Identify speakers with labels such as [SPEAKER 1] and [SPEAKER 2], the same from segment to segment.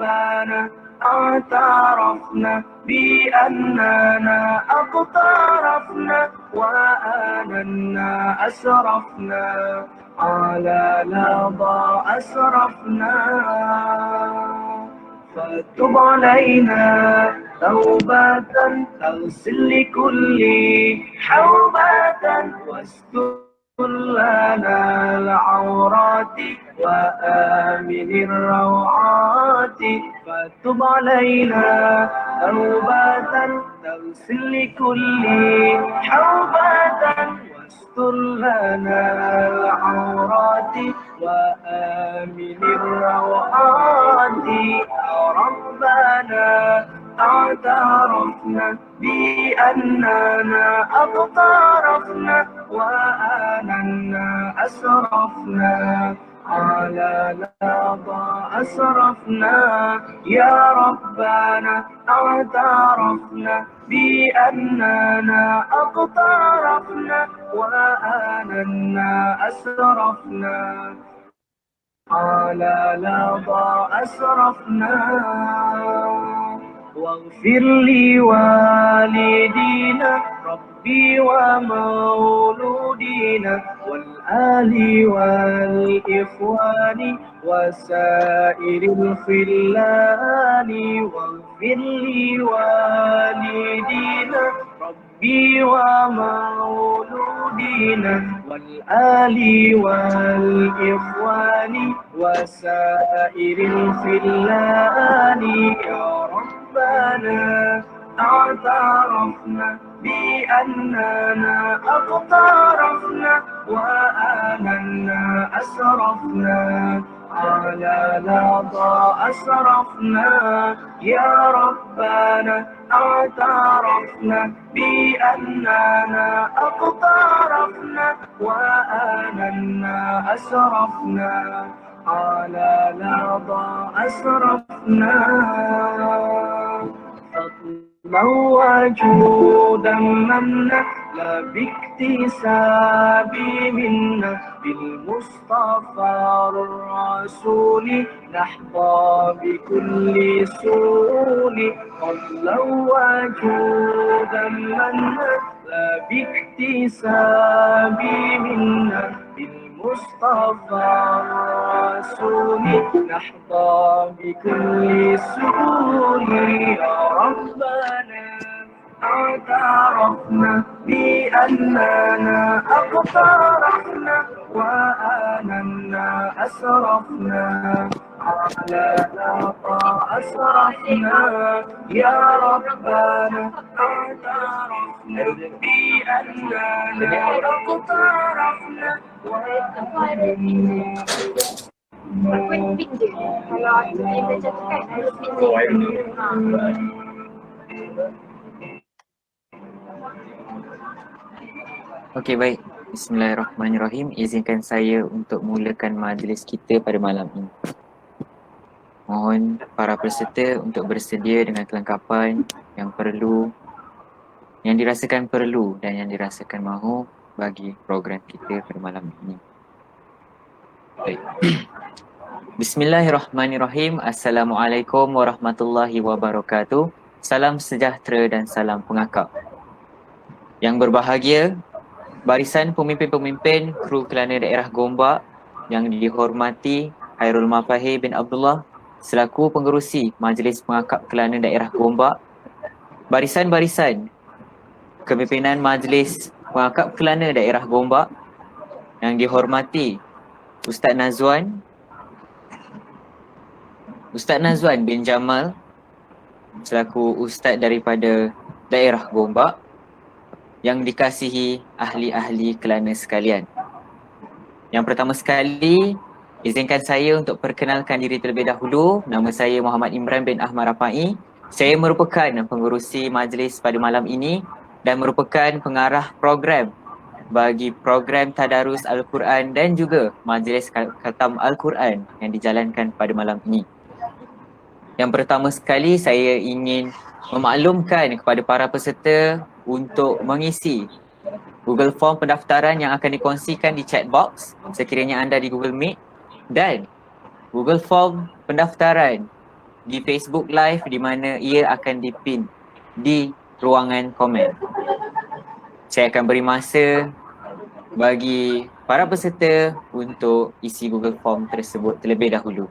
[SPEAKER 1] ربنا اعترفنا بأننا اقترفنا وآننا أسرفنا على لظى أسرفنا فتب علينا توبة تغسل لكل حوبة واستر لنا العورات وآمن الروعات فتب علينا توبة تغسل لكل حوبة واستر لنا العورات وآمن الروعات يا ربنا اعترفنا بأننا اقترفنا وآننا أسرفنا على لظى أسرفنا يا ربنا اعترفنا بأننا اقترفنا وآننا أسرفنا على لظى أسرفنا واغفر لوالدينا ربي ومولودينا والآل والإخوان وسائر الخلان واغفر لوالدينا ربي ومولودينا والآل والإخوان وسائر الخلان يا ربنا اعترفنا بأننا اقترفنا وآننا أسرفنا على لظى أسرفنا يا ربنا اعترفنا بأننا اقترفنا وآننا أسرفنا على لظى أسرفنا فضلا وجودا منا لا باكتساب منا بالمصطفى الرسول نحظى بكل سول فضلا وجودا منا لا باكتساب منا بالمصطفى الرسول نحظى بكل سول يا ربنا اعترفنا بأننا اقترفنا وآننا أسرفنا على لظى أسرفنا يا ربنا اعترفنا بأننا اقترفنا
[SPEAKER 2] Aku pin je. Kalau aku kita cakap ada pin je.
[SPEAKER 3] Okey, baik. Bismillahirrahmanirrahim. Izinkan saya untuk mulakan majlis kita pada malam ini. Mohon para peserta untuk bersedia dengan kelengkapan yang perlu, yang dirasakan perlu dan yang dirasakan mahu bagi program kita pada malam ini. Baik. Bismillahirrahmanirrahim. Assalamualaikum warahmatullahi wabarakatuh. Salam sejahtera dan salam pengakap. Yang berbahagia, barisan pemimpin-pemimpin kru Kelana Daerah Gombak yang dihormati Hairul Mafahir bin Abdullah selaku pengerusi Majlis Pengakap Kelana Daerah Gombak, barisan-barisan kepimpinan Majlis Pengakap Kelana Daerah Gombak yang dihormati Ustaz Nazwan bin Jamal selaku Ustaz daripada daerah Gombak, yang dikasihi ahli-ahli Kelana sekalian. Yang pertama sekali, izinkan saya untuk perkenalkan diri terlebih dahulu. Nama saya Muhammad Imran bin Ahmad Rapai. Saya merupakan pengerusi majlis pada malam ini dan merupakan pengarah program bagi program Tadarus Al-Quran dan juga majlis khatam Al-Quran yang dijalankan pada malam ini. Yang pertama sekali, saya ingin memaklumkan kepada para peserta untuk mengisi Google Form pendaftaran yang akan dikongsikan di chat box sekiranya anda di Google Meet, dan Google Form pendaftaran di Facebook Live di mana ia akan dipin di ruangan komen. Saya akan beri masa bagi para peserta untuk isi Google Form tersebut terlebih dahulu.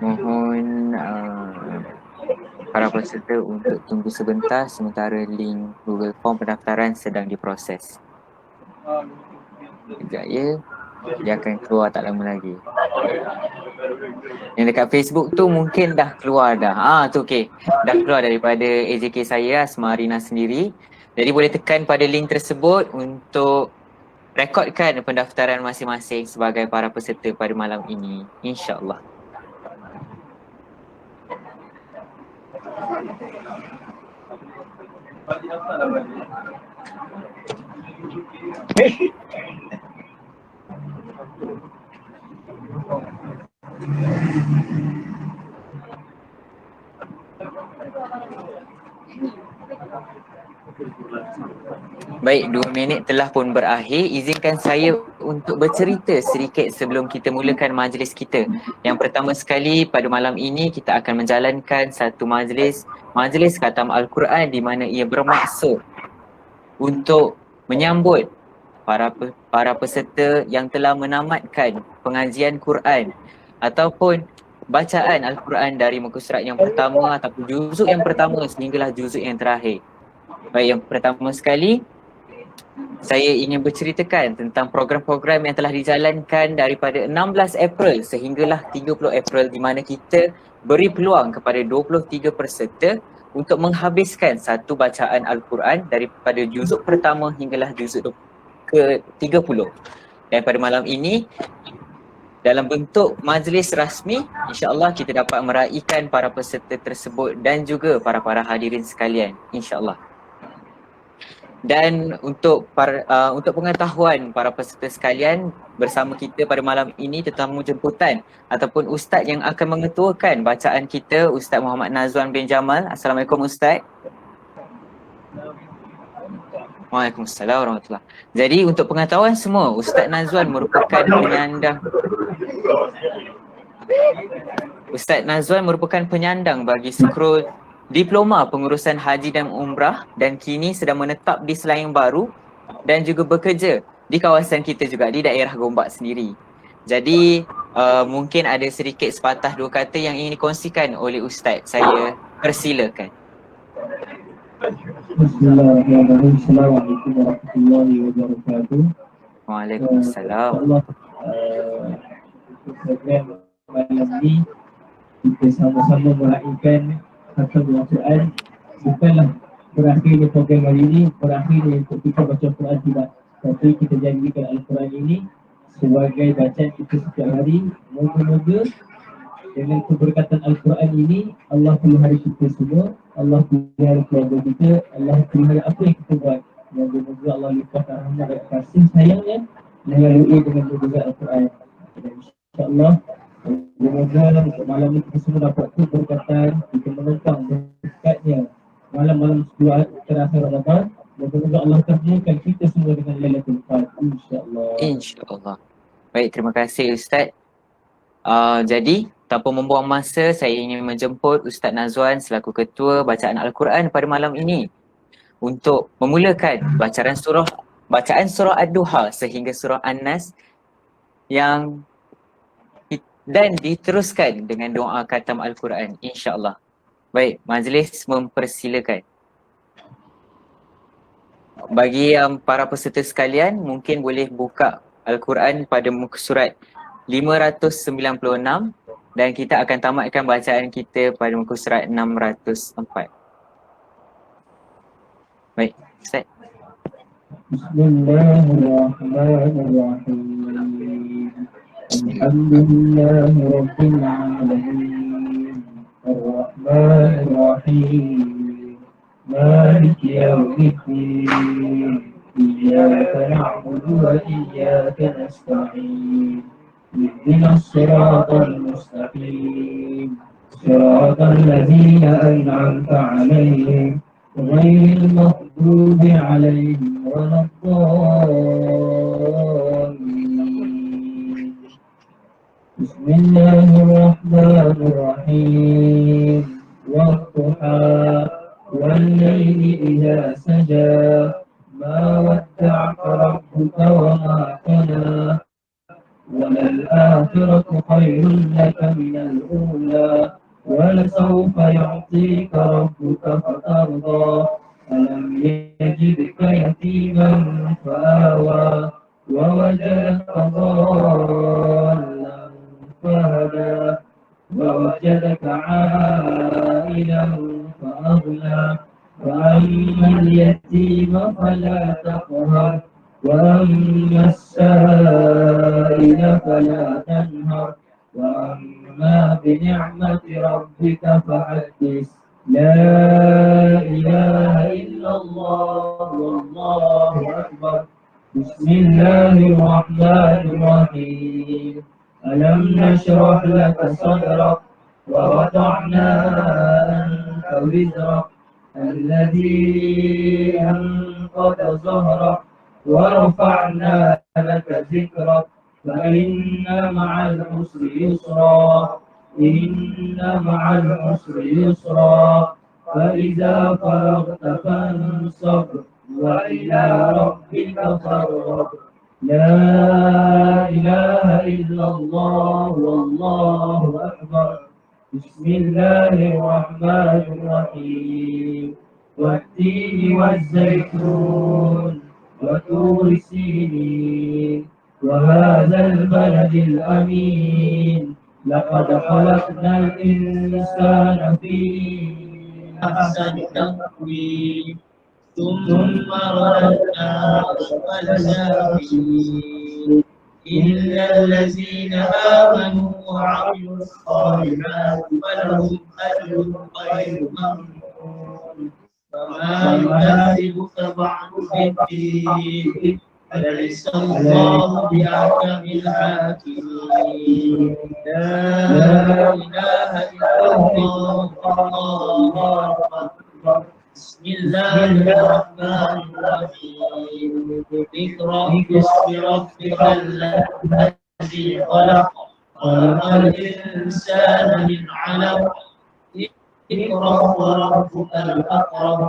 [SPEAKER 3] Mohon para peserta untuk tunggu sebentar sementara link Google Form pendaftaran sedang diproses. Sekejap ya, dia akan keluar tak lama lagi. Yang dekat Facebook tu mungkin dah keluar dah. Tu okey. Dah keluar daripada AJK saya, Asma Arina sendiri. Jadi boleh tekan pada link tersebut untuk rekodkan pendaftaran masing-masing sebagai para peserta pada malam ini, insya-Allah. Baik, 2 minit telah pun berakhir. Izinkan saya untuk bercerita sedikit sebelum kita mulakan majlis kita. Yang pertama sekali, pada malam ini kita akan menjalankan satu majlis khatam Al-Quran di mana ia bermaksud untuk menyambut para peserta yang telah menamatkan pengajian Quran ataupun bacaan Al-Quran dari muka surat yang pertama ataupun juzuk yang pertama sehinggalah juzuk yang terakhir. Baik, yang pertama sekali saya ingin berceritakan tentang program-program yang telah dijalankan daripada 16 April sehinggalah 30 April di mana kita beri peluang kepada 23 peserta untuk menghabiskan satu bacaan Al-Quran daripada juzuk pertama hinggalah juzuk ke-30. Dan pada malam ini dalam bentuk majlis rasmi, insya-Allah kita dapat meraihkan para peserta tersebut dan juga para hadirin sekalian, insya-Allah. Dan untuk pengetahuan para peserta sekalian, bersama kita pada malam ini tetamu jemputan ataupun ustaz yang akan mengetuakan bacaan kita, Ustaz Muhammad Nazwan bin Jamal. Assalamualaikum Ustaz. Waalaikumsalam warahmatullahi. Jadi untuk pengetahuan semua, Ustaz Nazwan merupakan penyandang bagi scroll Diploma Pengurusan Haji dan Umrah dan kini sedang menetap di Selayang Baru dan juga bekerja di kawasan kita juga di daerah Gombak sendiri. Jadi mungkin ada sedikit sepatah dua kata yang ingin dikongsikan oleh Ustaz. Saya persilakan.
[SPEAKER 4] Bismillahirrahmanirrahim. Assalamualaikum warahmatullahi wabarakatuh.
[SPEAKER 3] Waalaikumsalam.
[SPEAKER 4] InsyaAllah program malam ini kita sama-sama meraihkan khatam Al-Quran. Bukanlah berakhirnya program hari ini, berakhirnya untuk kita baca Al-Quran tidak. Tapi kita jadikan Al-Quran ini sebagai bacaan kita setiap hari. Moga-moga dengan keberkatan Al-Quran ini Allah pelihara kita semua, Allah pelihara keluarga kita, Allah pelihara apa yang kita buat. Moga-moga Allah limpahkan rahmat dan kasih sayangnya melalui dengan berbagai Al-Quran. Dan insyaAllah semoga untuk malam ini kita semua dapat keberkatan, kita menentang berkatnya malam-malam 10 terakhir Ramadan. Moga-moga Allah takdirkan kita semua dengan Lailatul Qadar, insyaAllah.
[SPEAKER 3] InsyaAllah. Baik, terima kasih Ustaz. Jadi tanpa membuang masa, saya ingin menjemput Ustaz Nazwan selaku Ketua Bacaan Al-Quran pada malam ini untuk memulakan bacaan surah Ad-Duha sehingga surah An-Nas dan diteruskan dengan doa khatam Al-Quran, insya-Allah. Baik, majlis mempersilakan. Bagi para peserta sekalian, mungkin boleh buka Al-Quran pada muka surat 596 dan kita akan tamatkan bacaan kita pada muka surat 604. Baik, Ustaz.
[SPEAKER 4] Bismillahirrahmanirrahim. Alhamdulillahi Rabbil Alamin. Ar-Rahmanir-Rahim. Maliki yawmiddin. Iyyaka na'budu wa iyyaka nasta'in. Ihdinas siratal mustaqim. Siratal ladzina an'amta 'alaihim غير المغضوب عليهم ولا الضالين. بسم الله الرحمن الرحيم. والضحى والليل إذا سجى ما ودعك ربك وما قلى وللآخرة خير لك من الأولى ولسوف يعطيك ربك فترضى ألم يجدك يتيما فآوى ووجدك ضالا فهدى ووجدك عائلا فأغنى وأما اليتيم فلا تقهر وأما السائل فلا تنهر وأما بنعمة ربك فحدث لا إله إلا الله والله أكبر. بسم الله الرحمن الرحيم. ألم نشرح لك صدرك ووضعنا عنك وزرك الذي أنقض ظهرك ورفعنا لك ذكرك فإن مع العسر يسرا إن مع العسر يسرا فإذا فرغت فانصب وإلى ربك فارغب. لا إله إلا الله والله أكبر. بسم الله الرحمن الرحيم. والتين والزيتون وطور سينين وهذا البلد الأمين لقد خلقنا الإنسان في أحسن تقويم ثم رددناه أسفل سافلين إلا الذين آمنوا وعملوا الصالحات فلهم أجر غير ممنون فما يكذبك بعد بالدين أليس الله بأحكم الحاكمين. لا إله إلا الله الله أكبر. بسم الله الرحمن الرحيم. اقرأ باسم ربك الذي خلق خلق الإنسان من علق اقرأ وربك الأكرم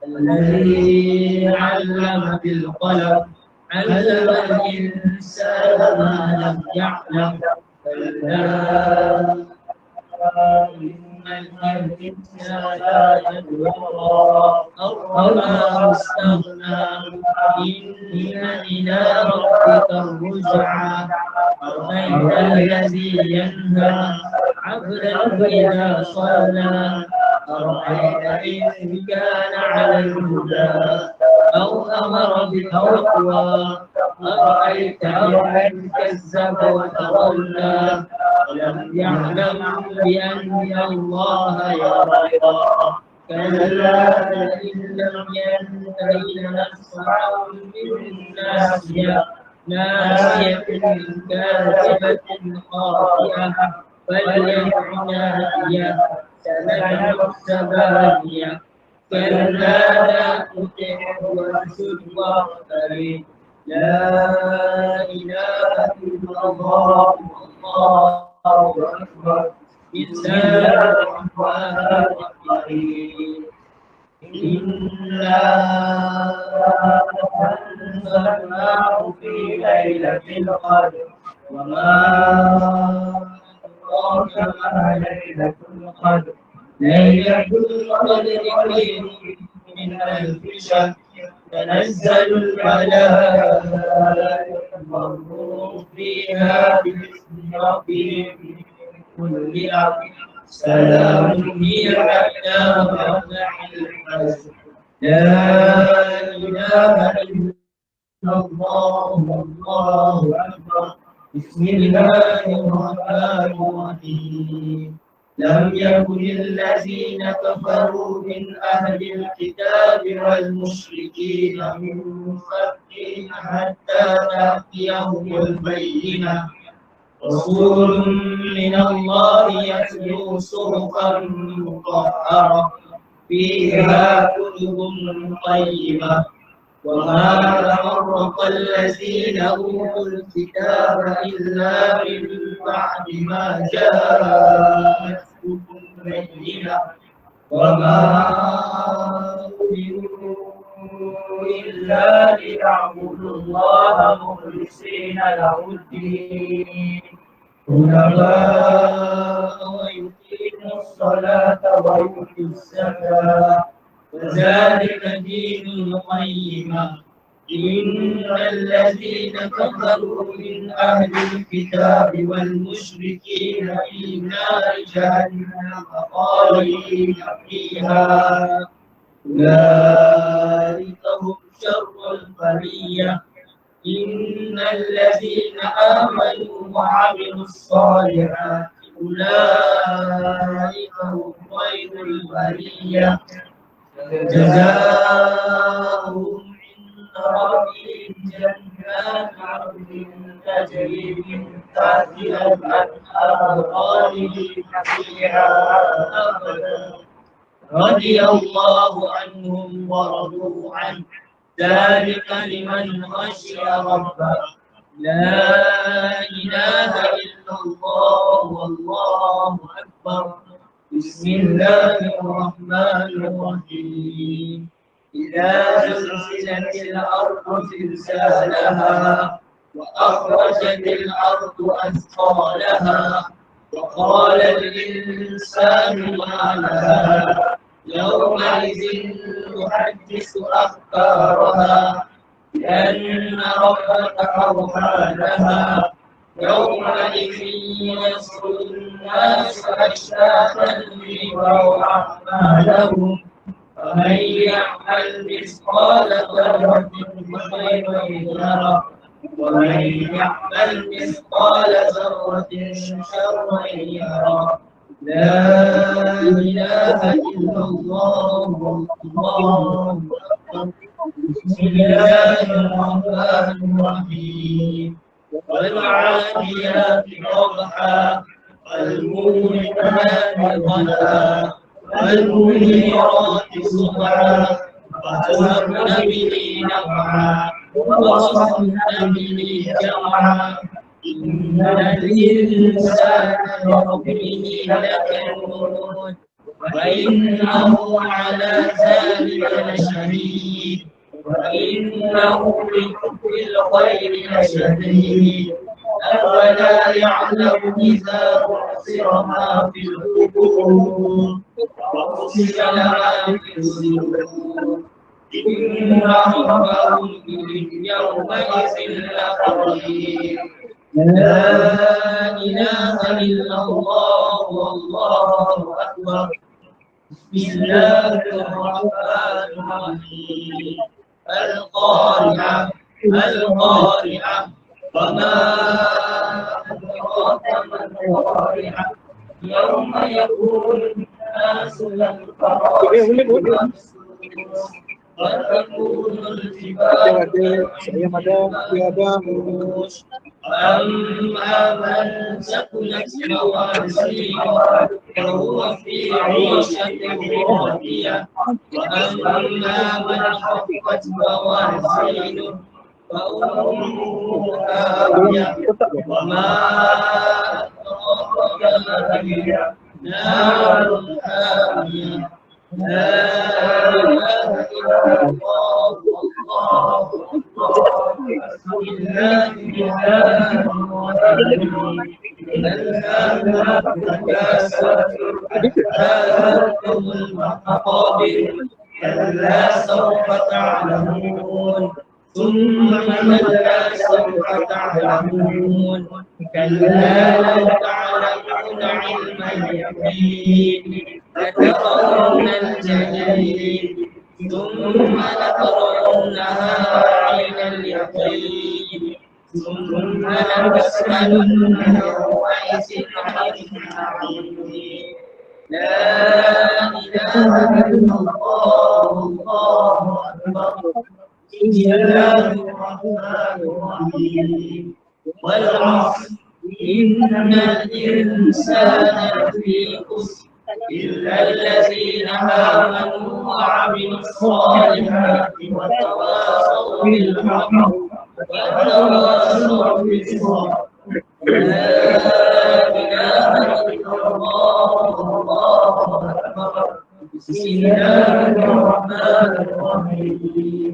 [SPEAKER 4] الذي علم بالقلم علم الإنسان ما لم يعلم كلا إن الإنسان لا يطغى أن رآه استغنى إن إلى ربك الرجعى أرأيت الذي ينهى عبدا إذا صلى أرأيت إن كان على الهدى أو أمر بالتقوى أرأيت إن كذب وتولى ولم يعلم بأن الله يرى كلا لئن لم ينته لنسفعا بالناصية ناصية كاذبة خاطئة فليدع ناديه سندع الزبانية كلا لا تطعه واسجد واقترب لا إله إلا الله والله أكبر. بسم الله الرحمن الرحيم. إنا أنزلناه في ليلة القدر وما أدراك ما ليلة القدر ليلة القدر خير من ألف شهر تنزل الملائكة والروح فيها بإذن ربهم من كل أمر سلام هي حتى مطلع الفجر لا إله إلا الله والله أكبر. بسم الله الرحمن الرحيم. لم يكن الذين كفروا من أهل الكتاب والمشركين منفكين حتى تأتيهم البينة. رسول من الله يتلو صحفا مطهرة فيها كتب طيبة وما تفرق الذين أوتوا الكتاب إلا من بعد ما جاءتهم البينة وما أمروا إلا ليعبدوا الله مخلصين له الدين حنفاء ويقيموا الصلاة ويؤتوا الزكاة وذلك دين القيمة. إن الذين كفروا من أهل الكتاب والمشركين في نار جهنم خالدين فيها أولئك هم شر البرية. إن الذين آمنوا وعملوا الصالحات أولئك هم خير البرية. جزاؤهم عند ربهم جنات عدن تجري من تحتها الأنهار خالدين فيها أبدا رضي الله عنهم ورضوا عنه ذلك لمن خشي ربه. لا إله إلا الله والله أكبر. بسم الله الرحمن الرحيم. إذا زلزلت الأرض زلزالها وأخرجت الأرض أثقالها وقال الإنسان ما لها يومئذ تحدث أخبارها بأن ربك أوحى لها يومئذ يصدر الناس أشتاتا ليروا أعمالهم فمن يعمل مثقال ذرة خيرا يره ومن يعمل مثقال ذرة شرا يره. لا إله إلا الله والله أكبر. بسم الله الرحمن الرحيم. والعاديات ضبحا فالمورثات قدحا فالمغيرات صبحا فأثرن به نقعا ووسطن به جمعا. إن الإنسان لربه لكنود وإنه على ذلك لشهيد وإنه لحب الخير لشديد. أفلا يعلم إذا بعثر ما في القبور وحصل ما في الصدور إن ربهم يومئذ لخبير. لا إله إلا الله والله أكبر. بسم الله الرحمن الرحيم. القارعة القارعة وما أدراك ما القارعة يوم يكون الناس كالفراش وتكون الجبال كالفراش أما من ثقلت موازينه فهو في عيشة راضية وأما من خفت موازينه فأمه هاوية وما أدراك ما هي نار حامية. لا إله إلا الله والله أكبر. بسم الله الرحمن الرحيم. ألهاكم التكاثر حتى زرتم المقابر كلا سوف تعلمون ثم كلا سوف تعلمون كلا لو تعلمون علم اليقين لترون الجحيم
[SPEAKER 5] ثم لترونها عين اليقين ثم لتسألن يومئذ عن النعيم. لا إله إلا الله والله أكبر. بسم الله الرحمن الرحيم. والعصر إن الإنسان لفي خسر إلا الذين آمنوا وعملوا الصالحات وتواصوا بالحق وتواصوا بالصبر. لا إله إلا الله والله أكبر. بسم الله الرحمن الرحيم.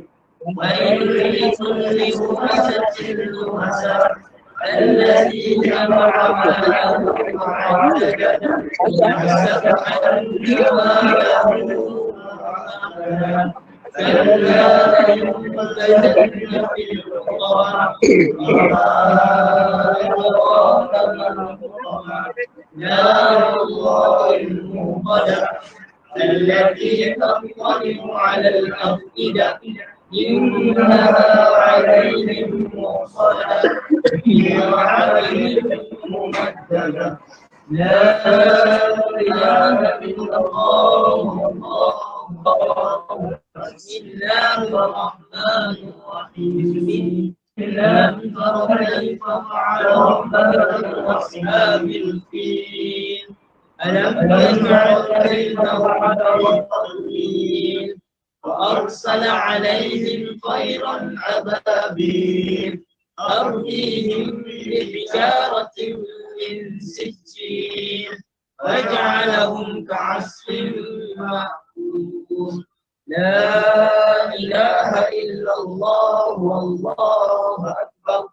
[SPEAKER 5] ويل لكل همزة لمزة الذي جمع ماله وعدده يحسب أن ماله أخلده كلا لينبذن في الحطمة نار الله الموقدة التي تطلع على الأفئدة إنها عليهم مؤصدة في عمل ممددة. لا إله إلا الله والله أكبر. بسم الله الرحمن الرحيم. ألم تر كيف فعل ربك بأصحاب الفيل ألم يجعل كيدهم في تضليل وأرسل عليهم طيرا أبابيل ترميهم بحجارة من سجيل فجعلهم كعصف مأكول. لا إله إلا الله والله أكبر.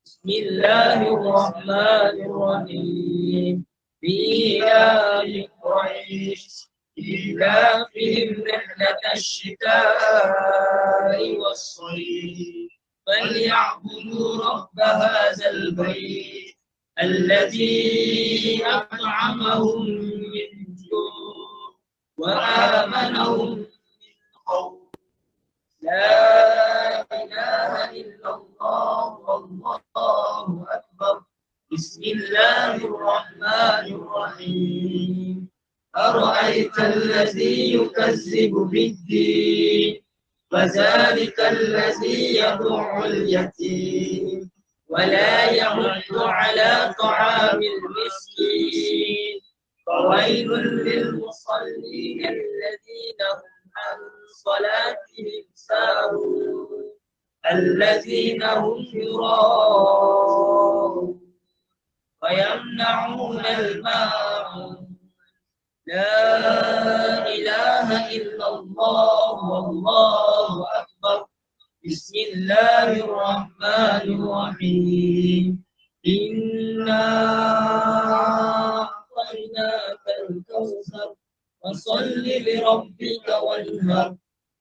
[SPEAKER 5] بسم الله الرحمن الرحيم. لإيلاف قريش إيلافهم رحلة الشتاء والصيف فليعبدوا رب هذا البيت الذي أطعمهم من جوع وآمنهم من خوف. لا إله إلا الله والله أكبر. بسم الله الرحمن الرحيم. أرأيت الذي يكذب بالدين فذلك الذي يدع اليتيم ولا يحض على طعام المسكين فويل للمصلين الذين هم عن صلاتهم ساهون الذين هم يراءون ويمنعون الماعون. لا إله إلا الله والله أكبر. بسم الله الرحمن الرحيم. إنا أعطيناك الكوثر فصل لربك وانهر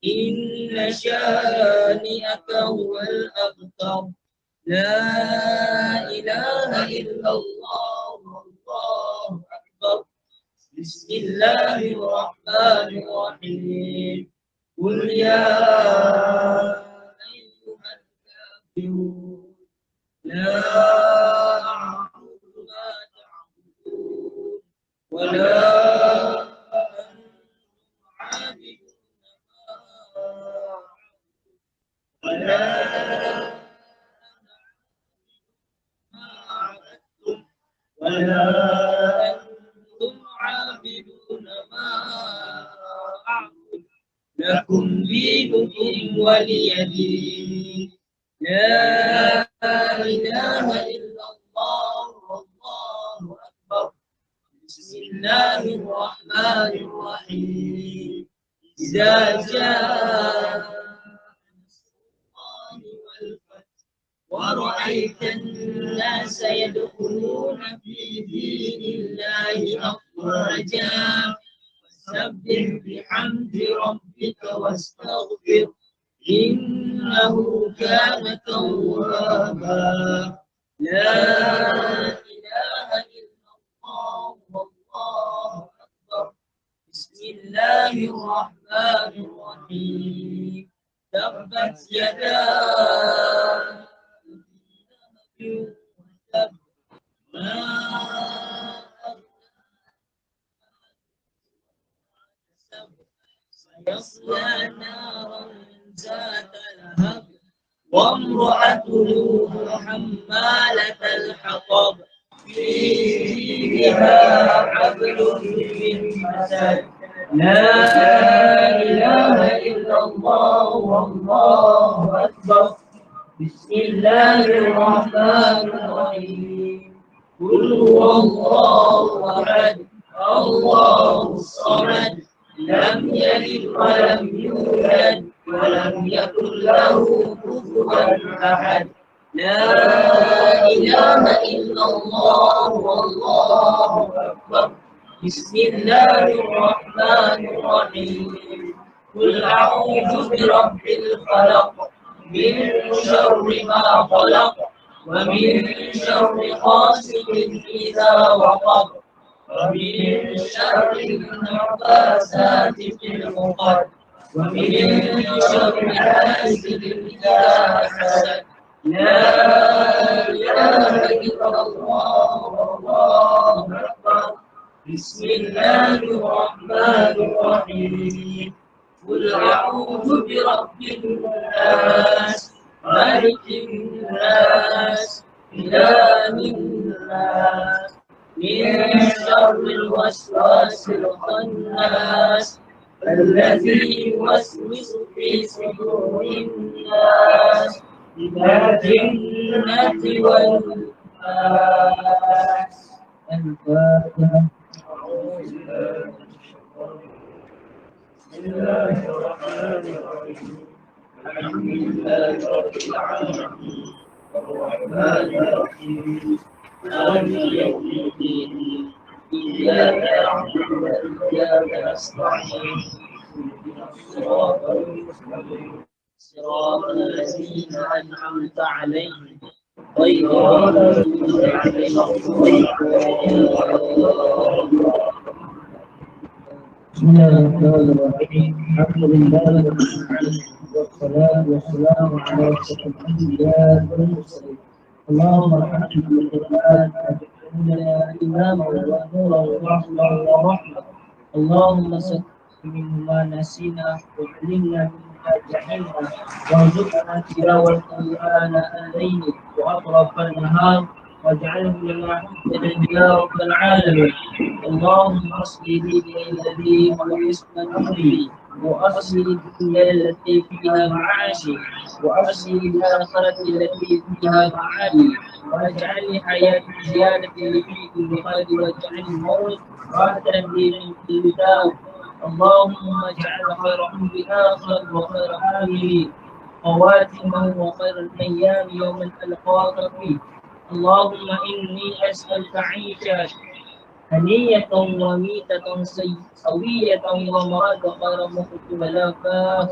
[SPEAKER 5] إن شانئك هو الأبتر. لا إله إلا الله والله أكبر. بسم الله الرحمن الرحيم. قل يا أيها الكافرون لا أعبد ما تعبدون ولا أنتم عابدون ما عبدتم ولا أنتم عابدون ما أعبد لكم دينكم ولي دين. لا إله إلا الله والله أكبر. بسم الله الرحمن الرحيم. إذا جاء ورأيت الناس يدخلون في دين الله أفواجا فسبح بحمد ربك واستغفر إنه كان توابا. لا إله إلا الله والله أكبر. بسم الله الرحمن الرحيم. الرحيم تبت يدا ما سيصلى نارا ذات لهب وامرأته حمالة الحطب في جيدها حبل من مسد لا إله إلا الله والله أكبر بسم الله الرحمن الرحيم قل هو الله أحد الله الصمد لم يلد ولم يولد ولم يكن له كفوا أحد لا إله إلا الله والله أكبر بسم الله الرحمن الرحيم قل أعوذ برب الفلق من شر ما خلق ومن شر غاسق إذا وقب ومن شر النفاثات في العقد ومن شر حاسد إذا حسد لا إله إلا الله والله أكبر بسم الله الرحمن الرحيم قل أعوذ برب الناس ملك الناس إله الناس من شر الوسواس الخناس الذي يوسوس في صدور الناس من الجنة والناس. الفاتحة. بسم الله الرحمن الرحيم الحمد لله رب العالمين الرحمن الرحيم مالك يوم الدين إياك نعبد وإياك نستعين اهدنا الصراط المستقيم صراط الذين أنعمت عليهم غير المغضوب عليهم.
[SPEAKER 4] بسم الله الرحمن الرحيم الحمد لله رب العالمين والصلاة والسلام على أشرف الأنبياء والمرسلين اللهم ارحمنا بالقرآن واجعلنا إماما ونورا ورحمة اللهم سكت مما نسينا وعلمنا مما جهلنا وارزقنا تلاوة آناء الليل وأطراف النهار واجعله لنا حجة يا رب العالمين. اللهم اصلح لي الذي ويسر امري واصلح الدنيا التي فيها معاشي واصلح الاخره التي فيها معادي واجعل الحياه زياده لي في كل خير واجعل الموت راحه لي من كل داء. اللهم اجعل خير عمري اخر وخير عاملي خواتمه وخير الايام يوم القاك فيه. اللهم إني أسألك عيشا هنية وميتة سوية ومراد غير مختلفة.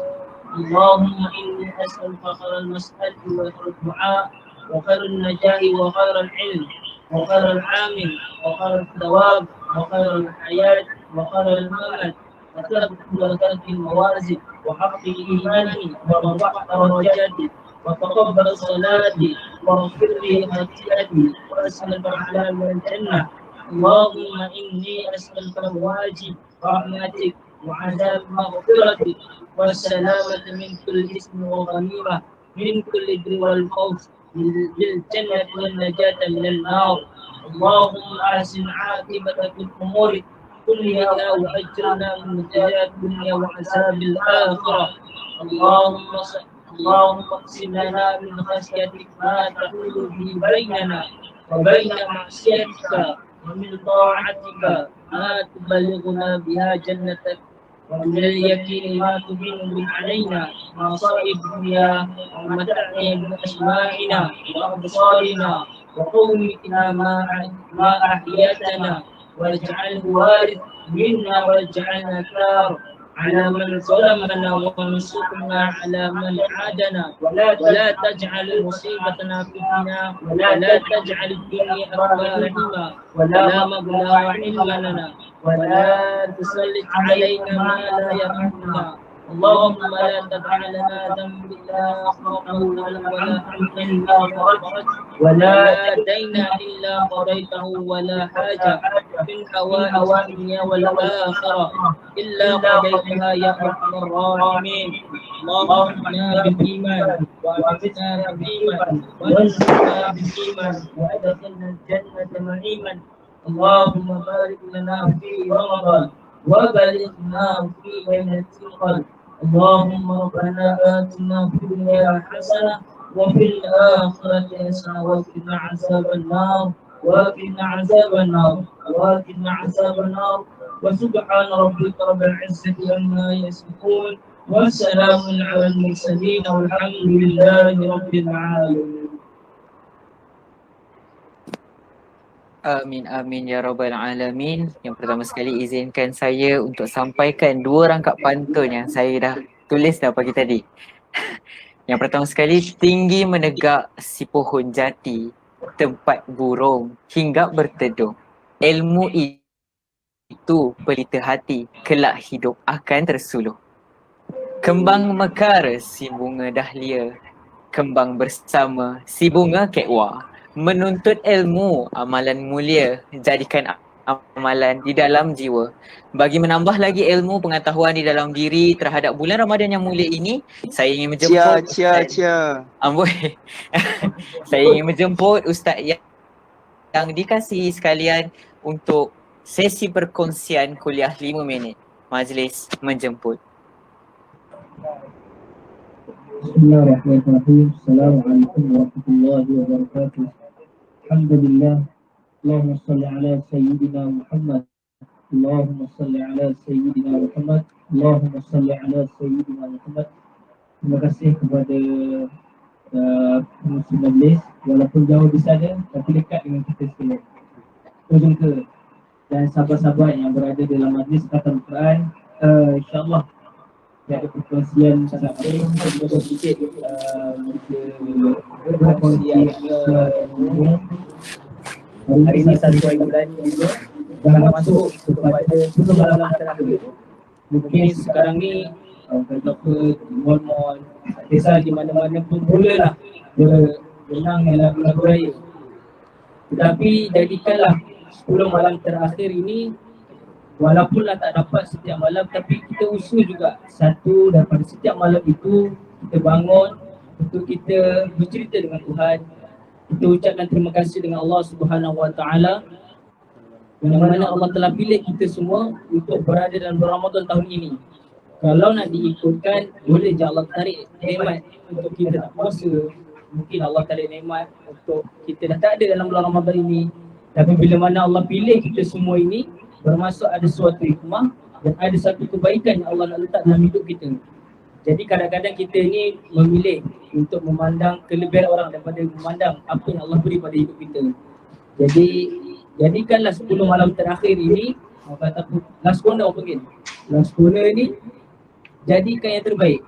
[SPEAKER 4] اللهم إني أسألك خير المسألة وخير الدعاء وخير النجاة وخير العلم وخير العامل وخير الثواب وخير الحياة وخير الممات وثبت الموازن وحق إيماني ورفع درجاتي وتقبل صلاتي واغفر لي خطيئتي واسألك الحلال والجنة. اللهم إني أسألك الواجب رحمتك وعذاب مغفرتك والسلامة من كل إثم وغنيمة من كل بر والفوز بالجنة والنجاة من النار. اللهم أحسن عاقبة في الأمور كلها وأجرنا من خزي الدنيا وعذاب الآخرة. اللهم اقسم لنا من خشيتك ما تحول به بيننا وبين معصيتك ومن طاعتك ما تبلغنا بها جنتك ومن اليقين ما تبين به علينا مصائب الدنيا ومتعنا بأسماعنا وأبصارنا وقوتنا ما أحييتنا واجعله وارث منا واجعلنا ثار على من ظلمنا وانصرنا على من عادنا ولا تجعل مصيبتنا في ديننا ولا تجعل الدنيا أكبر همنا ولا مبلغ علمنا ولا تسلط علينا ما لا يرحمنا
[SPEAKER 5] اللهم لا تدع لنا ذنب إلا غفرته ولا حزنا إلا فرجته ولا دينا إلا قضيته ولا حاجة من حوائج الدنيا والآخرة إلا قضيتها يا أرحم الراحمين. اللهم احنا بالإيمان وأعزنا بالإيمان وانصرنا بالإيمان وأدخلنا الجنة نعيما. اللهم بارك لنا في رمضان وبلغنا في ليلة القدر. اللهم ربنا آتنا في الدنيا حسنة وفي الآخرة حسنة وقنا عذاب النار وقنا عذاب النار وقنا عذاب النار. وسبحان ربك رب العزة عما يصفون والسلام على المرسلين والحمد لله رب العالمين.
[SPEAKER 3] Amin amin ya rabbal alamin. Yang pertama sekali izinkan saya untuk sampaikan 2 rangkap pantun yang saya dah tulis dah pagi tadi. Yang pertama sekali, tinggi menegak si pohon jati, tempat burung hinggap berteduh. Ilmu itu pelita hati, kelak hidup akan tersuluh. Kembang mekar si bunga dahlia, kembang bersama si bunga kekwa. Menuntut ilmu, amalan mulia, jadikan amalan di dalam jiwa. Bagi menambah lagi ilmu pengetahuan di dalam diri terhadap bulan Ramadan yang mulia ini, saya ingin menjemput Amboi. Saya ingin menjemput Ustaz yang dikasihi sekalian untuk sesi perkongsian kuliah 5 minit. Majlis menjemput.
[SPEAKER 4] Bismillahirrahmanirrahim. Assalamualaikum warahmatullahi wabarakatuh. Alhamdulillah. Allahumma salli ala Sayyidina Muhammad. Allahumma salli ala Sayyidina Muhammad. Allahumma salli ala Sayyidina Muhammad. Terima kasih kepada pengurusi majlis, walaupun jauh di sana tapi dekat dengan kita sekalian. Ujung ke dan sahabat-sahabat yang berada dalam majlis khatam Quran, insya-Allah ada perkongsian sangat baik untuk sedikit perkongsian hari ini 1 bulan juga dah masuk kepada 10 malam terakhir. Mungkin sekarang ni beberapa mall-mall, desa di mana-mana pun mulalah berenang dalam lagu raya. Tetapi jadikanlah 10 malam terakhir ini, walaupun tak dapat setiap malam, tapi kita usaha juga satu daripada setiap malam itu kita bangun untuk kita bercerita dengan Tuhan. Kita ucapkan terima kasih dengan Allah Subhanahu Wa Taala yang mana Allah telah pilih kita semua untuk berada dalam bulan Ramadan tahun ini. Kalau nak diikutkan, boleh je Allah tarik nikmat untuk kita tak puasa. Mungkin Allah tarik nikmat untuk kita dah tak ada dalam bulan Ramadan ini. Tapi bila mana Allah pilih kita semua ini, bermaksud ada suatu hikmah dan ada satu kebaikan yang Allah nak letak dalam hidup kita. Jadi kadang-kadang kita ni memilih untuk memandang kelebihan orang daripada memandang apa yang Allah beri pada hidup kita. Jadi jadikanlah 10 malam terakhir ini, kata last corner orang panggil, last corner ni jadikan yang terbaik.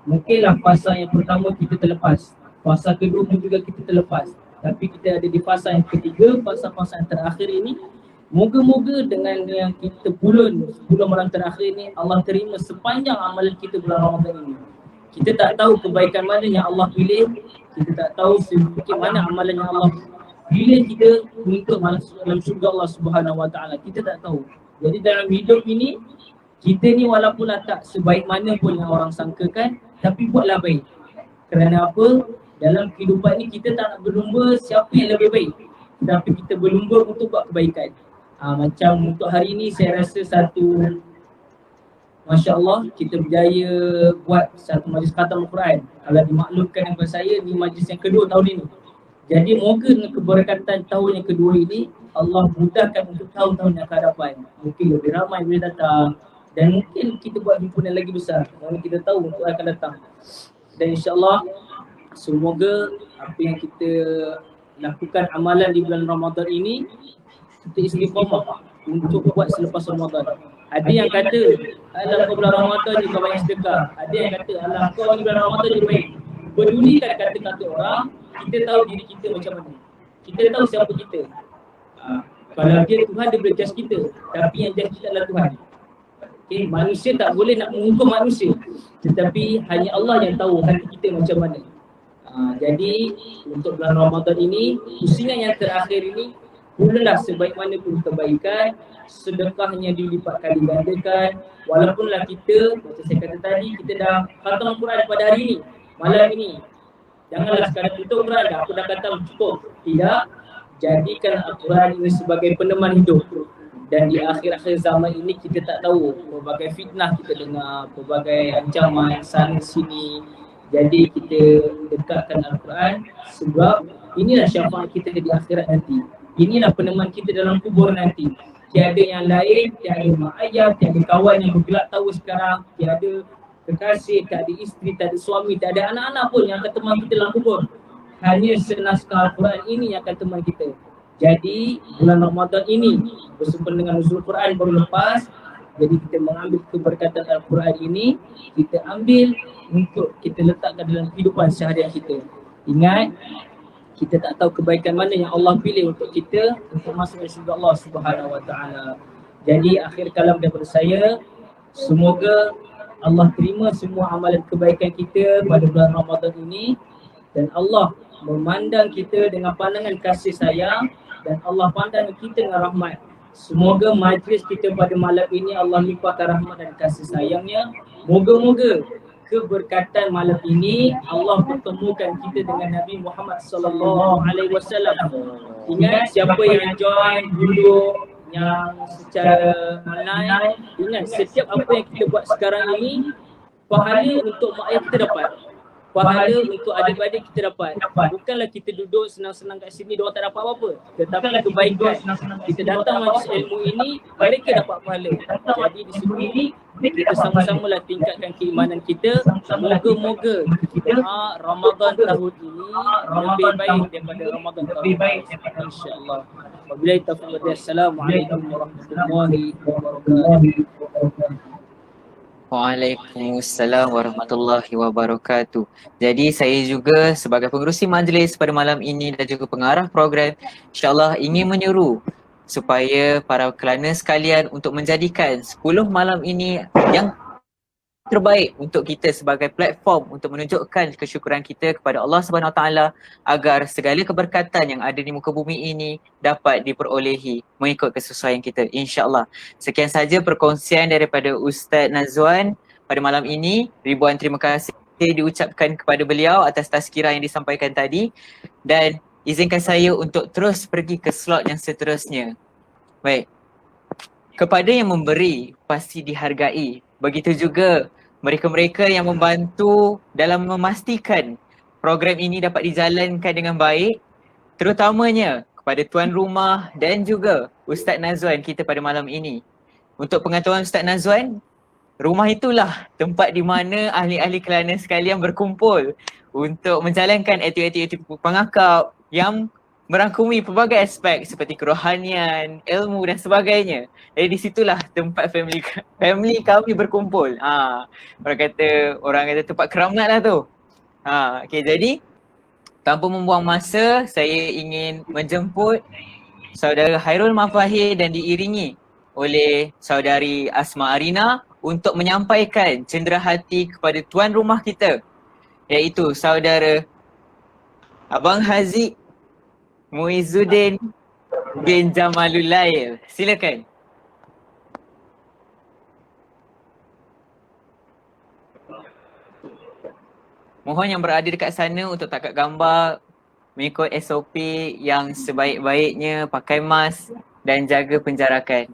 [SPEAKER 4] Mungkinlah fasa yang pertama kita terlepas, fasa kedua pun juga kita terlepas, tapi kita ada di fasa yang ketiga, fasa-fasa yang terakhir ini. Moga-moga dengan yang kita bulan 10 malam terakhir ni, Allah terima sepanjang amalan kita bulan Ramadan ini. Kita tak tahu kebaikan mana yang Allah pilih, kita tak tahu sedikit mana amalan yang Allah pilih kita untuk dalam syurga Allah Subhanahu Wa Taala. Kita tak tahu. Jadi dalam hidup ini, kita ni walaupun tak sebaik mana pun yang orang sangkakan, tapi buatlah baik. Kerana apa? Dalam kehidupan ni kita tak nak berlumba siapa yang lebih baik, tapi kita berlumba untuk buat kebaikan. Macam untuk hari ini saya rasa satu, Masya Allah, kita berjaya buat satu majlis khatam Al-Quran. Kalau dimaklumkan kepada saya, ni majlis yang kedua tahun ini. Jadi moga dengan keberkatan tahun yang kedua ini, Allah mudahkan untuk tahun-tahun yang akan datang. Mungkin lebih ramai boleh datang dan mungkin kita buat himpunan lagi besar. Mana kita tahu untuk akan datang. Dan insya-Allah semoga apa yang kita lakukan amalan di bulan Ramadan ini kita istiqamah untuk buat selepas Ramadan. Ada yang kata, alah kau bulan Ramadan ni kau banyak sedekah. Ada yang kata, alah kau ni bulan Ramadan ni baik. Pedulikan kata-kata orang, kita tahu diri kita macam mana. Kita tahu siapa kita. Kalau dia Tuhan, dia boleh judge kita. Tapi yang judge kita adalah Tuhan.
[SPEAKER 5] Okay, manusia tak boleh nak menghukum manusia, tetapi hanya Allah yang tahu hati kita macam mana. Jadi untuk bulan Ramadan ini, pusingan yang terakhir ini, mulalah sebaik mana pun kebaikan, sedekahnya dilipat kali gandakan. Walaupunlah kita, macam saya kata tadi, kita dah khatam Al-Quran pada hari ini, malam ini. Janganlah sekadar tutup Quran dah, aku dah khatam cukup. Tidak, jadikan Al-Quran ini sebagai peneman hidup. Dan di akhir-akhir zaman ini kita tak tahu, pelbagai fitnah kita dengar, pelbagai ancaman sana sini. Jadi kita dekatkan Al-Quran sebab inilah syafaat kita di akhirat nanti. Inilah peneman kita dalam kubur nanti. Tiada yang lain, tiada mak ayah, tiada kawan yang bergelak tahu sekarang, tiada kekasih, tiada isteri, tiada suami, tiada anak-anak pun yang akan teman kita dalam kubur. Hanya senaskah Al-Quran ini yang akan teman kita. Jadi bulan Ramadan ini bersempena dengan nuzul Quran baru lepas. Jadi kita mengambil keberkatan Al-Quran ini, kita ambil untuk kita letakkan dalam kehidupan seharian kita. Ingat, kita tak tahu kebaikan mana yang Allah pilih untuk kita untuk masuk ke syurga Allah Subhanahu Wa Taala. Jadi akhir kalam daripada saya, semoga Allah terima semua amalan kebaikan kita pada bulan Ramadan ini dan Allah memandang kita dengan pandangan kasih sayang dan Allah pandang kita dengan rahmat. Semoga majlis kita pada malam ini Allah limpahkan rahmat dan kasih sayangnya. Moga-moga keberkatan malam ini Allah pertemukan kita dengan Nabi Muhammad sallallahu alaihi wasallam. Ingat, siapa yang join duduk yang secara online, ingat setiap apa yang kita buat sekarang ini, pahala untuk mak ayah kita dapat, pahala untuk adik-adik kita dapat. Bukanlah kita duduk senang-senang kat sini, diorang tak dapat apa-apa, tetapi kebaikan kita datang majlis ilmu ini, mereka dapat pahala. Jadi di sini kita sama-samalah tingkatkan keimanan kita. Moga-moga Ramadan tahun ini lebih baik daripada Ramadan tahun ini, insya-Allah. Wabillahi taufiq. Assalamualaikum warahmatullahi wabarakatuh.
[SPEAKER 3] Waalaikumsalam warahmatullahi wabarakatuh. Jadi saya juga sebagai pengerusi majlis pada malam ini dan juga pengarah program, insyaAllah ingin menyuruh supaya para kelana sekalian untuk menjadikan 10 malam ini yang terbaik untuk kita sebagai platform untuk menunjukkan kesyukuran kita kepada Allah Subhanahu Wa Taala agar segala keberkatan yang ada di muka bumi ini dapat diperolehi mengikut kesesuaian kita, insya-Allah. Sekian saja perkongsian daripada Ustaz Nazwan pada malam ini. Ribuan terima kasih diucapkan kepada beliau atas tazkirah yang disampaikan tadi dan izinkan saya untuk terus pergi ke slot yang seterusnya. Baik. Kepada yang memberi pasti dihargai. Begitu juga mereka-mereka yang membantu dalam memastikan program ini dapat dijalankan dengan baik, terutamanya kepada tuan rumah dan juga Ustaz Nazwan kita pada malam ini. Untuk pengetahuan Ustaz Nazwan, rumah itulah tempat di mana ahli-ahli kelana sekalian berkumpul untuk menjalankan aktiviti-aktiviti pengakap yang merangkumi pelbagai aspek seperti kerohanian, ilmu dan sebagainya. Jadi di situlah tempat family kami berkumpul. Orang kata tempat keramat lah tu. Okey, jadi tanpa membuang masa, saya ingin menjemput saudara Hairul Mafahir dan diiringi oleh saudari Asma Arina untuk menyampaikan cenderahati kepada tuan rumah kita, iaitu saudara Abang Haziq Muizzuddin bin Jamalul Lail. Silakan. Mohon yang berada dekat sana untuk takat gambar mengikut SOP yang sebaik-baiknya, pakai mask dan jaga penjarakan.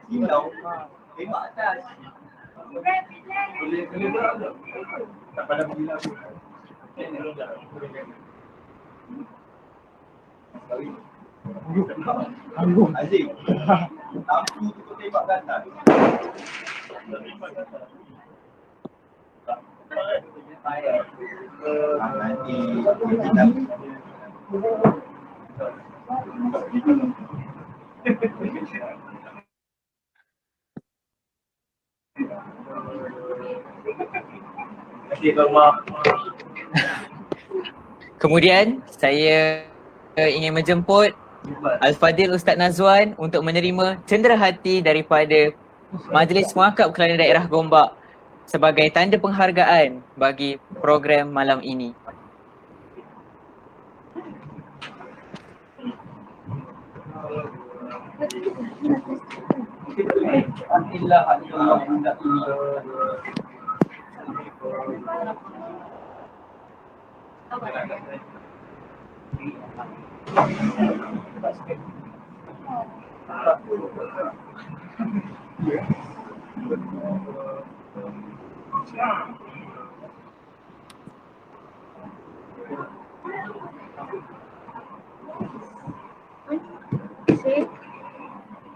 [SPEAKER 1] Silau. Tembak atas. Boleh tak pada bila tu. Anggung. Aziz. Lampu tu tembak ke atas. Nanti kita
[SPEAKER 3] Kemudian saya ingin menjemput Al-Fadil Ustaz Nazwan untuk menerima cenderahati daripada Majlis Muakab Kelana Daerah Gombak sebagai tanda penghargaan bagi program malam ini.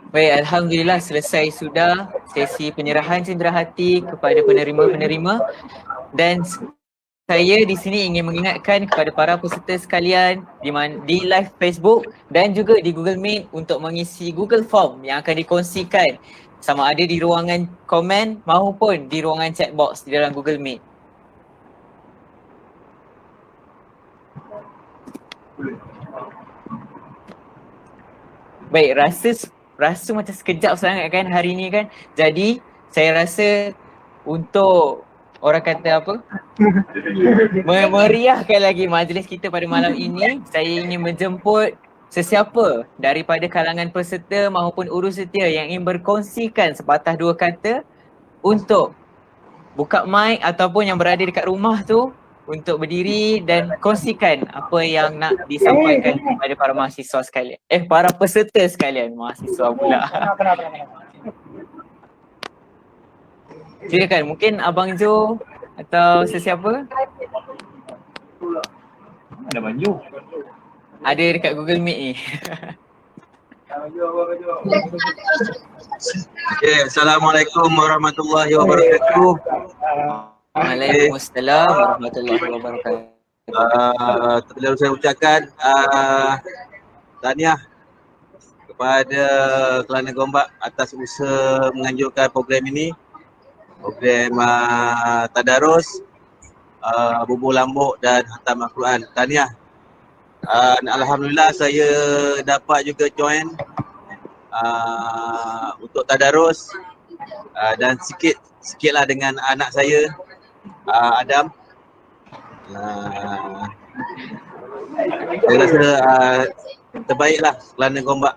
[SPEAKER 3] Baik, Alhamdulillah selesai sudah sesi penyerahan cenderahati kepada penerima-penerima dan saya di sini ingin mengingatkan kepada para peserta sekalian di live Facebook dan juga di Google Meet untuk mengisi Google Form yang akan dikongsikan sama ada di ruangan komen maupun di ruangan chat box di dalam Google Meet. Baik, rasa macam sekejap sangat kan hari ni kan. Jadi saya rasa untuk orang kata apa? Meriahkan lagi majlis kita pada malam ini, saya ingin menjemput sesiapa daripada kalangan peserta maupun urus setia yang ingin berkongsikan sepatah dua kata untuk buka mic ataupun yang berada dekat rumah tu untuk berdiri dan kongsikan apa yang nak disampaikan kepada para mahasiswa sekalian. Para peserta sekalian, mahasiswa pula. Silakan, mungkin Abang Jo atau sesiapa?
[SPEAKER 1] Ada baju.
[SPEAKER 3] Ada dekat Google Meet ni.
[SPEAKER 1] Okay, Assalamualaikum warahmatullahi wabarakatuh.
[SPEAKER 3] Waalaikumsalam warahmatullahi wabarakatuh.
[SPEAKER 1] Terlebih saya ucapkan tahniah kepada Kelana Gombak atas usaha menganjurkan program ini. Program tadarus, bubuh lambuk dan hantam Al-Quran. Tahniah. Alhamdulillah saya dapat juga join untuk tadarus dan sikitlah dengan anak saya Adam. Saya rasa terbaiklah Kelana Gombak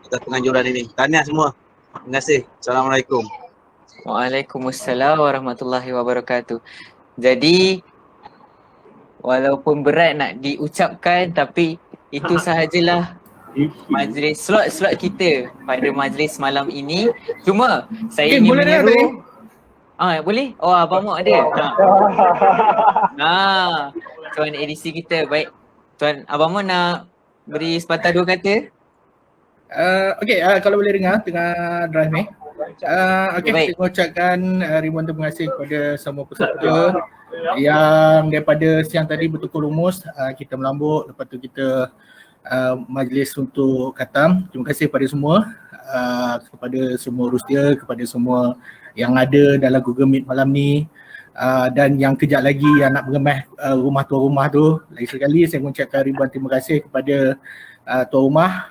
[SPEAKER 1] atas penganjuran ini. Tahniah semua. Terima kasih. Assalamualaikum.
[SPEAKER 3] Waalaikumsalam warahmatullahi wabarakatuh. Jadi walaupun berat nak diucapkan tapi itu sahajalah majlis slot kita pada majlis malam ini. Cuma saya ingin menyeru. Boleh? Oh, Abang Mok ada. Tuan edisi kita. Baik. Tuan Abang Mok nak beri sepatah dua kata?
[SPEAKER 6] Kalau boleh dengar tengah drive ni.
[SPEAKER 3] Baik.
[SPEAKER 6] Saya mengucapkan ribuan terima kasih kepada semua peserta yang daripada siang tadi bertukar rumus, kita melambuk, lepas tu kita majlis untuk khatam. Terima kasih kepada semua, kepada semua rustia, kepada semua yang ada dalam Google Meet malam ni, dan yang kejap lagi yang nak mengemas rumah tuan rumah tu. Lagi sekali saya mengucapkan ribuan terima kasih kepada tuan rumah,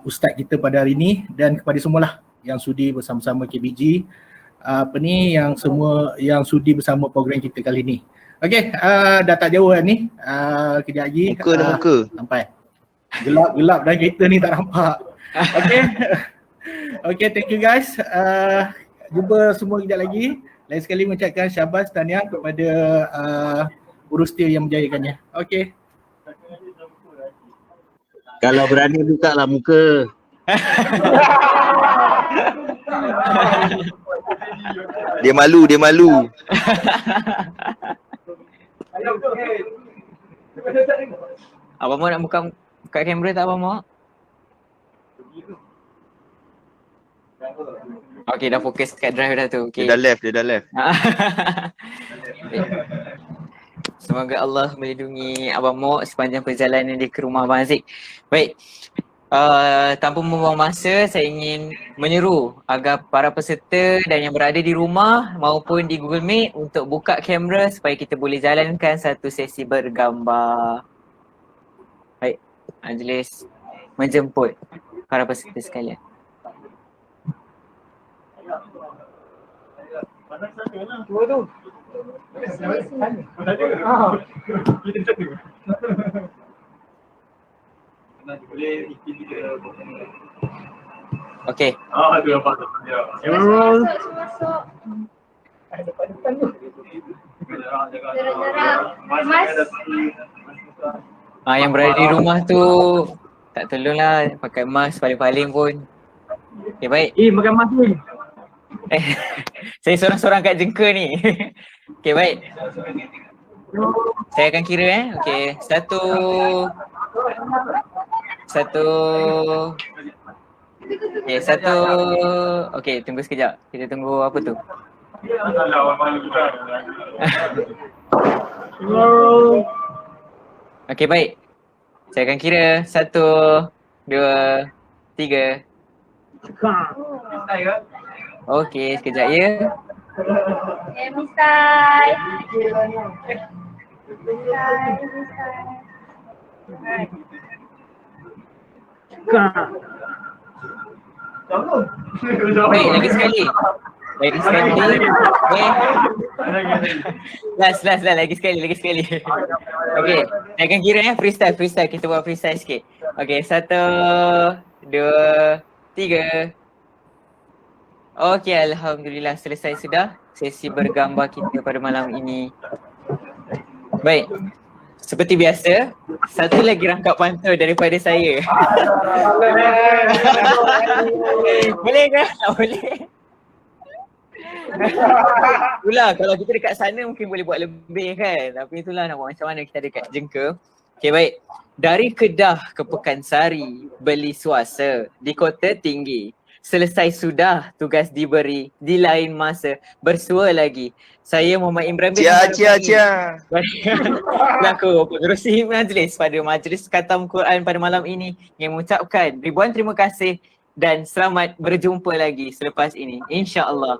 [SPEAKER 6] ustaz kita pada hari ini, dan kepada semualah yang sudi bersama-sama KBG, yang semua yang sudi bersama program kita kali ni. Okey, dah tak jauh kan ni. Kejap lagi
[SPEAKER 1] Muka.
[SPEAKER 6] sampai. Gelap dan kereta ni tak nampak. Okey. Okey, thank you guys. Jumpa semua kejap lagi. Lain sekali mengucapkan syabas tahniah kepada urus setia yang menjayakannya. Okey.
[SPEAKER 1] Kalau berani buka lah muka. Dia malu.
[SPEAKER 3] Abang Mok nak buka kamera tak Abang Mok? Okey, dah fokus kat drive dah tu. Okay.
[SPEAKER 1] Dia dah left.
[SPEAKER 3] Semoga Allah melindungi Abang Mok sepanjang perjalanan dia ke rumah Abang Aziz. Baik, tanpa membuang masa, saya ingin menyeru agar para peserta dan yang berada di rumah maupun di Google Meet untuk buka kamera supaya kita boleh jalankan satu sesi bergambar. Baik, majlis menjemput para peserta sekalian. Okey.
[SPEAKER 2] Masuk. Jarak-jarak. Mas.
[SPEAKER 3] Yang berada di rumah tu tak tolonglah pakai mask paling-paling pun. Okay, baik.
[SPEAKER 5] Makan mask ni.
[SPEAKER 3] Saya sorang-sorang kat jengka ni. Okay, baik. Saya akan kira Okay, satu. Okay, satu. Okay, tunggu sekejap. Kita tunggu apa tu? Okay, baik. Saya akan kira 1, 2, 3. Okay, sekejap ya.
[SPEAKER 2] Misai.
[SPEAKER 3] Baik, lagi sekali. Lagi sekali. Last, lagi sekali. Okay, saya akan kira freestyle. Kita buat freestyle sikit. Okay, 1, 2, 3. Okay, Alhamdulillah selesai sudah sesi bergambar kita pada malam ini. Baik, seperti biasa, satu lagi rangkap pantau daripada saya. Boleh ke? Tak boleh. Itulah, kalau kita dekat sana mungkin boleh buat lebih kan. Tapi itulah nak buat macam mana kita dekat jengka. Okay, baik. Dari Kedah ke Pekansari, beli suasa di Kota Tinggi. Selesai sudah tugas diberi di lain masa, bersua lagi. Saya Muhammad Imran bin
[SPEAKER 7] Cia.
[SPEAKER 3] Selaku pengerusi majlis pada majlis khatam Quran pada malam ini yang mengucapkan ribuan terima kasih dan selamat berjumpa lagi selepas ini, insya-Allah.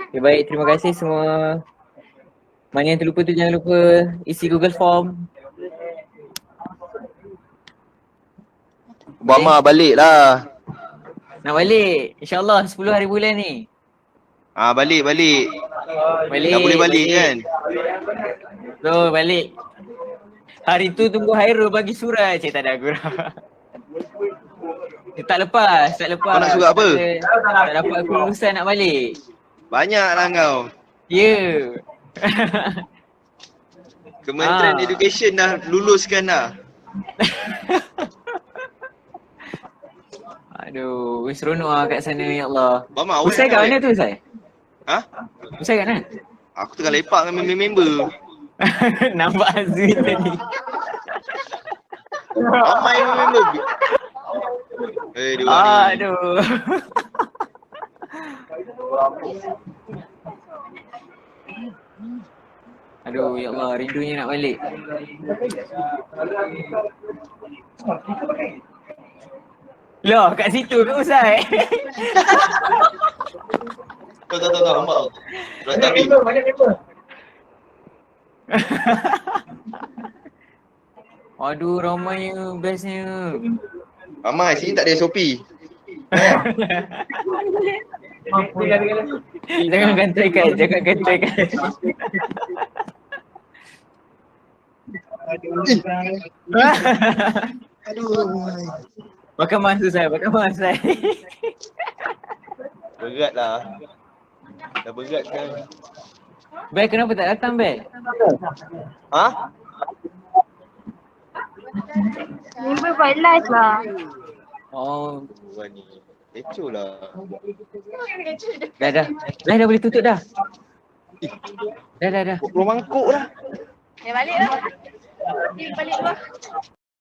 [SPEAKER 3] Okay, baik, terima kasih semua. Mana yang terlupa tu jangan lupa isi Google Form.
[SPEAKER 7] Obama balik lah.
[SPEAKER 3] Nak balik, insya-Allah 10 hari bulan ni.
[SPEAKER 7] Balik.
[SPEAKER 3] Balik.
[SPEAKER 7] Dah boleh balik kan?
[SPEAKER 3] So, balik. Hari tu tunggu Hairul bagi surat. Cik tak ada gurau. Tak lepas.
[SPEAKER 7] Kau nak surat apa?
[SPEAKER 3] Tak dapat kelulusan nak balik.
[SPEAKER 7] Banyak lah kau.
[SPEAKER 3] Ya.
[SPEAKER 7] Kementerian Education dah luluskan dah.
[SPEAKER 3] Aduh, seronok lah kat sana, ya Allah.
[SPEAKER 7] Mama,
[SPEAKER 3] Usai kat mana tu, Usai?
[SPEAKER 7] Ha?
[SPEAKER 3] Usai kat mana?
[SPEAKER 7] Aku tengah lepak dengan member-member.
[SPEAKER 3] Nampak Azwin tadi.
[SPEAKER 7] Ramai member. Dia ni.
[SPEAKER 3] Aduh. Aduh, ya Allah, rindunya nak balik. Loh, kat situ ke Usai?
[SPEAKER 7] Tak, nampak. Tapi
[SPEAKER 3] Aduh, ramainya, bestnya.
[SPEAKER 7] ramai, sini tak ada SOP.
[SPEAKER 3] Jangan kantaikan.
[SPEAKER 7] Aduh.
[SPEAKER 3] Makan masa saya.
[SPEAKER 7] Berat lah. Dah berat kan.
[SPEAKER 3] Bel, kenapa tak datang, Bel?
[SPEAKER 7] Ha?
[SPEAKER 2] Member buat live lah.
[SPEAKER 3] Oh,
[SPEAKER 7] Buat ni. Kecoh lah.
[SPEAKER 3] dah. Dah boleh tutup dah. Dah.
[SPEAKER 7] Keluar mangkuk lah.
[SPEAKER 2] Balik lah. Balik lah.